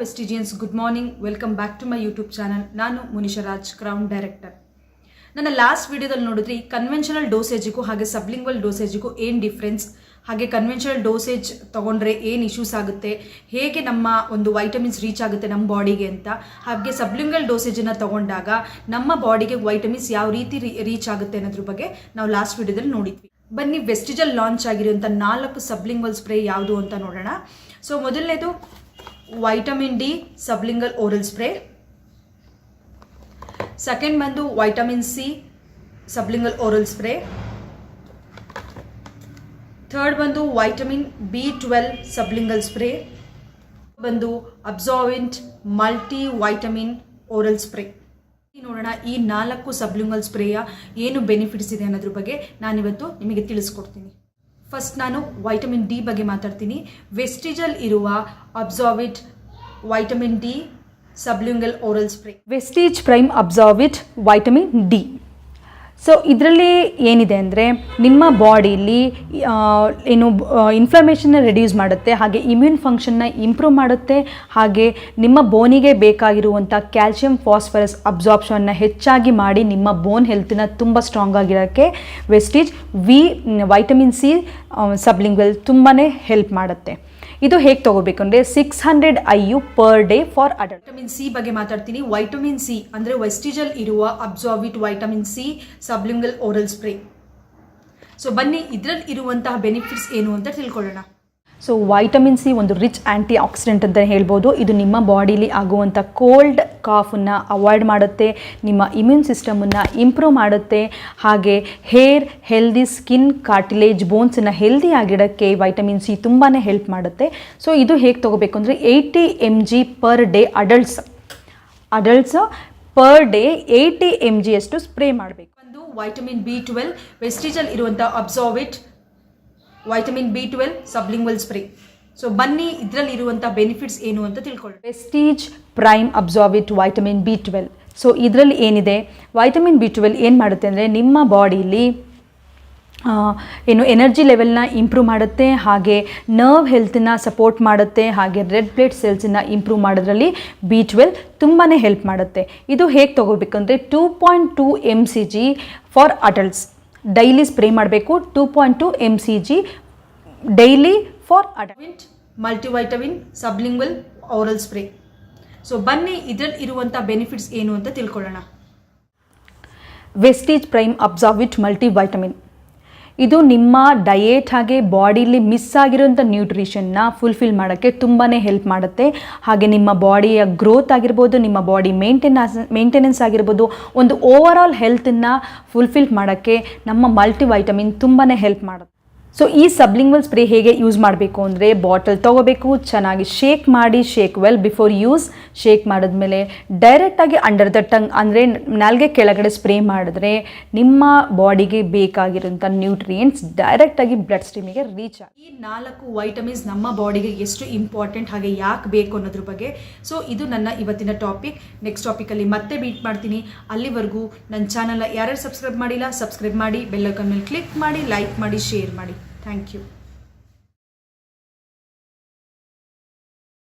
ವೆಸ್ಟಿಜಿಯನ್ಸ್, good morning. Welcome back to my YouTube channel. ನಾನು Munisha Raj, crown director. ನನ್ನ last ವಿಡಿಯೋದಲ್ಲಿ ನೋಡಿದ್ರಿ ಕನ್ವೆನ್ಷನಲ್ ಡೋಸೇಜಿಗೂ ಹಾಗೆ ಸಬ್ಲಿಂಗ್ವಲ್ ಡೋಸೇಜಿಗೂ ಏನು ಡಿಫ್ರೆನ್ಸ್, ಹಾಗೆ ಕನ್ವೆನ್ಷನಲ್ ಡೋಸೇಜ್ ತೊಗೊಂಡ್ರೆ ಏನು ಇಶ್ಯೂಸ್ ಆಗುತ್ತೆ, ಹೇಗೆ ನಮ್ಮ ಒಂದು ವೈಟಮಿನ್ಸ್ ರೀಚ್ ಆಗುತ್ತೆ ನಮ್ಮ ಬಾಡಿಗೆ ಅಂತ, ಹಾಗೆ ಸಬ್ಲಿಂಗಲ್ ಡೋಸೇಜನ್ನು ತೊಗೊಂಡಾಗ ನಮ್ಮ ಬಾಡಿಗೆ ವೈಟಮಿನ್ಸ್ ಯಾವ ರೀತಿ ರೀಚ್ ಆಗುತ್ತೆ ಅನ್ನೋದ್ರ ಬಗ್ಗೆ ನಾವು ಲಾಸ್ಟ್ ವಿಡಿಯೋದಲ್ಲಿ ನೋಡಿದ್ವಿ. ಬನ್ನಿ ವೆಸ್ಟಿಜಲ್ ಲಾಂಚ್ ಆಗಿರುವಂಥ 4 ಸಬ್ಲಿಂಗ್ವಲ್ ಸ್ಪ್ರೇ ಯಾವುದು ಅಂತ ನೋಡೋಣ. ಸೊ ಮೊದಲನೇದು vitamin D sublingual oral spray. Second ಬಂದು vitamin C sublingual oral spray. Third ಬಂದು ವೈಟಮಿನ್ B12 ಸಬ್ಲಿಂಗಲ್ ಸ್ಪ್ರೇ. ಬಂದು absorbent multi vitamin oral spray. ನೋಡೋಣ ಈ 4 ಸಬ್ಲಿಂಗಲ್ ಸ್ಪ್ರೇಯ ಏನು ಬೆನಿಫಿಟ್ಸ್ ಇದೆ ಅನ್ನೋದ್ರ ಬಗ್ಗೆ ನಾನಿವತ್ತು ನಿಮಗೆ ತಿಳಿಸ್ಕೊಡ್ತೀನಿ. ಫಸ್ಟ್ ನಾನು ವೈಟಮಿನ್ ಡಿ ಬಗ್ಗೆ ಮಾತಾಡ್ತೀನಿ. ವೆಸ್ಟಿಜಲ್ ಇರುವ Absorvit vitamin D sublingual oral spray. Vestige prime Absorvit vitamin D. So ಇದರಲ್ಲಿ ಏನಿದೆ ಅಂದರೆ ನಿಮ್ಮ ಬಾಡಿಲಿ ಏನು ಇನ್ಫ್ಲಮೇಷನ್ನ ರೆಡ್ಯೂಸ್ ಮಾಡುತ್ತೆ, ಹಾಗೆ ಇಮ್ಯೂನ್ ಫಂಕ್ಷನ್ನ ಇಂಪ್ರೂವ್ ಮಾಡುತ್ತೆ, ಹಾಗೆ ನಿಮ್ಮ ಬೋನಿಗೆ ಬೇಕಾಗಿರುವಂಥ ಕ್ಯಾಲ್ಶಿಯಂ ಫಾಸ್ಫರಸ್ ಅಬ್ಸಾರ್ಪ್ಷನ್ನ ಹೆಚ್ಚಾಗಿ ಮಾಡಿ ನಿಮ್ಮ ಬೋನ್ ಹೆಲ್ತನ್ನ ತುಂಬ ಸ್ಟ್ರಾಂಗ್ ಆಗಿರೋಕ್ಕೆ ವೆಸ್ಟಿಜ್ ವೈಟಮಿನ್ ಸಿ ಸಬ್ಲಿಂಗಲ್ ತುಂಬಾ ಹೆಲ್ಪ್ ಮಾಡುತ್ತೆ. ಇದು ಹೇಗೆ ತೊಗೋಬೇಕು ಅಂದರೆ 600 IU per day for adult. Vitamin C ಬಗ್ಗೆ ಮಾತಾಡ್ತೀನಿ. ವೈಟಮಿನ್ ಸಿ ಅಂದರೆ ವೆಸ್ಟಿಜಲ್ ಇರುವ Absorvit vitamin C sublingual oral spray. So ಬನ್ನಿ ಇದರಲ್ಲಿ ಇರುವಂತಹ ಬೆನಿಫಿಟ್ಸ್ ಏನು ಅಂತ ತಿಳ್ಕೊಳ್ಳೋಣ. ಸೊ ವೈಟಮಿನ್ ಸಿ ಒಂದು ರಿಚ್ ಆ್ಯಂಟಿ ಆಕ್ಸಿಡೆಂಟ್ ಅಂತ ಹೇಳ್ಬೋದು. ಇದು ನಿಮ್ಮ ಬಾಡಿಲಿ ಆಗುವಂಥ ಕೋಲ್ಡ್ ಕಾಫನ್ನು ಅವಾಯ್ಡ್ ಮಾಡುತ್ತೆ, ನಿಮ್ಮ ಇಮ್ಯೂನ್ ಸಿಸ್ಟಮನ್ನು ಇಂಪ್ರೂವ್ ಮಾಡುತ್ತೆ, ಹಾಗೆ ಹೇರ್ ಹೆಲ್ದಿ, ಸ್ಕಿನ್, ಕಾರ್ಟಿಲೇಜ್, ಬೋನ್ಸನ್ನು ಹೆಲ್ದಿ ಆಗಿಡೋಕ್ಕೆ ವೈಟಮಿನ್ ಸಿ ತುಂಬಾ ಹೆಲ್ಪ್ ಮಾಡುತ್ತೆ. ಸೊ ಇದು ಹೇಗೆ ತೊಗೋಬೇಕು ಅಂದರೆ 80 mg per day adults per day 80 mg ಅಷ್ಟು ಸ್ಪ್ರೇ ಮಾಡಬೇಕು. ಒಂದು ವೈಟಮಿನ್ B12 ವೆಸ್ಟಿಜಲ್ ಇರುವಂಥ Absorvit vitamin B12 sublingual spray. So ಬನ್ನಿ ಇದರಲ್ಲಿ ಇರುವಂಥ ಬೆನಿಫಿಟ್ಸ್ ಏನು ಅಂತ ತಿಳ್ಕೊಳ್ಳಿ. Vestige prime Absorvit vitamin B12. So ಇದರಲ್ಲಿ ಏನಿದೆ, ವೈಟಮಿನ್ B12 ಏನು ಮಾಡುತ್ತೆ ಅಂದರೆ ನಿಮ್ಮ ಬಾಡಿಲಿ ಏನು ಎನರ್ಜಿ ಲೆವೆಲ್ನ ಇಂಪ್ರೂವ್ ಮಾಡುತ್ತೆ, ಹಾಗೆ ನರ್ವ್ ಹೆಲ್ತನ್ನ ಸಪೋರ್ಟ್ ಮಾಡುತ್ತೆ, ಹಾಗೆ ರೆಡ್ ಬ್ಲಡ್ ಸೆಲ್ಸನ್ನು ಇಂಪ್ರೂವ್ ಮಾಡೋದ್ರಲ್ಲಿ B12 ತುಂಬಾ ಹೆಲ್ಪ್ ಮಾಡುತ್ತೆ. ಇದು ಹೇಗೆ ತೊಗೋಬೇಕಂದ್ರೆ 2.2 mcg for adults daily spray ಮಾಡಬೇಕು. 2.2 mcg daily for adult multivitamin sublingual oral spray. So ಬನ್ನಿ ಇದರಲ್ಲಿ ಇರುವಂಥ ಬೆನಿಫಿಟ್ಸ್ ಏನು ಅಂತ ತಿಳ್ಕೊಳ್ಳೋಣ. ವೆಸ್ಟಿಜ್ ಪ್ರೈಮ್ ಅಬ್ಸಾರ್ವಿಟ್ ಮಲ್ಟಿವೈಟಮಿನ್ ಇದು ನಿಮ್ಮ ಡಯೇಟ್ ಹಾಗೆ ಬಾಡಿಲಿ ಮಿಸ್ ಆಗಿರೋಂಥ ನ್ಯೂಟ್ರಿಷನ್ನ ಫುಲ್ಫಿಲ್ ಮಾಡೋಕ್ಕೆ ತುಂಬಾ ಹೆಲ್ಪ್ ಮಾಡುತ್ತೆ. ಹಾಗೆ ನಿಮ್ಮ ಬಾಡಿಯ ಗ್ರೋತ್ ಆಗಿರ್ಬೋದು, ನಿಮ್ಮ ಬಾಡಿ ಮೇಂಟೆನೆನ್ಸ್ ಆಗಿರ್ಬೋದು, ಒಂದು ಓವರ್ ಆಲ್ ಹೆಲ್ತನ್ನು ಫುಲ್ಫಿಲ್ ಮಾಡೋಕ್ಕೆ ನಮ್ಮ ಮಲ್ಟಿವೈಟಮಿನ್ ತುಂಬಾ ಹೆಲ್ಪ್ ಮಾಡುತ್ತೆ. ಸೊ ಈ ಸಬ್ಲಿಂಗ್ವಲ್ ಸ್ಪ್ರೇ ಹೇಗೆ ಯೂಸ್ ಮಾಡಬೇಕು ಅಂದರೆ, ಬಾಟಲ್ ತೊಗೋಬೇಕು, ಚೆನ್ನಾಗಿ ಶೇಕ್ ಮಾಡಿ, shake well before use. Shake ಮಾಡಿದ್ಮೇಲೆ ಡೈರೆಕ್ಟಾಗಿ ಅಂಡರ್ ದ ಟಂಗ್ ಅಂದರೆ ನಾಲ್ಗೆ ಕೆಳಗಡೆ ಸ್ಪ್ರೇ ಮಾಡಿದ್ರೆ ನಿಮ್ಮ ಬಾಡಿಗೆ ಬೇಕಾಗಿರೋಂಥ ನ್ಯೂಟ್ರಿಯೆಂಟ್ಸ್ ಡೈರೆಕ್ಟಾಗಿ ಬ್ಲಡ್ ಸ್ಟ್ರೀಮಿಗೆ ರೀಚ್ ಆಗಿ. ಈ 4 ವೈಟಮಿನ್ಸ್ ನಮ್ಮ ಬಾಡಿಗೆ ಎಷ್ಟು ಇಂಪಾರ್ಟೆಂಟ್, ಹಾಗೆ ಯಾಕೆ ಬೇಕು ಅನ್ನೋದ್ರ ಬಗ್ಗೆ. ಸೊ ಇದು ನನ್ನ ಇವತ್ತಿನ ಟಾಪಿಕ್. ನೆಕ್ಸ್ಟ್ ಟಾಪಿಕಲ್ಲಿ ಮತ್ತೆ ಮೀಟ್ ಮಾಡ್ತೀನಿ. ಅಲ್ಲಿವರೆಗೂ ನನ್ನ ಚಾನಲ್ನ ಯಾರ್ಯಾರು ಸಬ್ಸ್ಕ್ರೈಬ್ ಮಾಡಿಲ್ಲ ಸಬ್ಸ್ಕ್ರೈಬ್ ಮಾಡಿ, ಬೆಲ್ ಐಕಾನ್ ಮೇಲೆ ಕ್ಲಿಕ್ ಮಾಡಿ, ಲೈಕ್ ಮಾಡಿ, ಶೇರ್ ಮಾಡಿ. Thank you.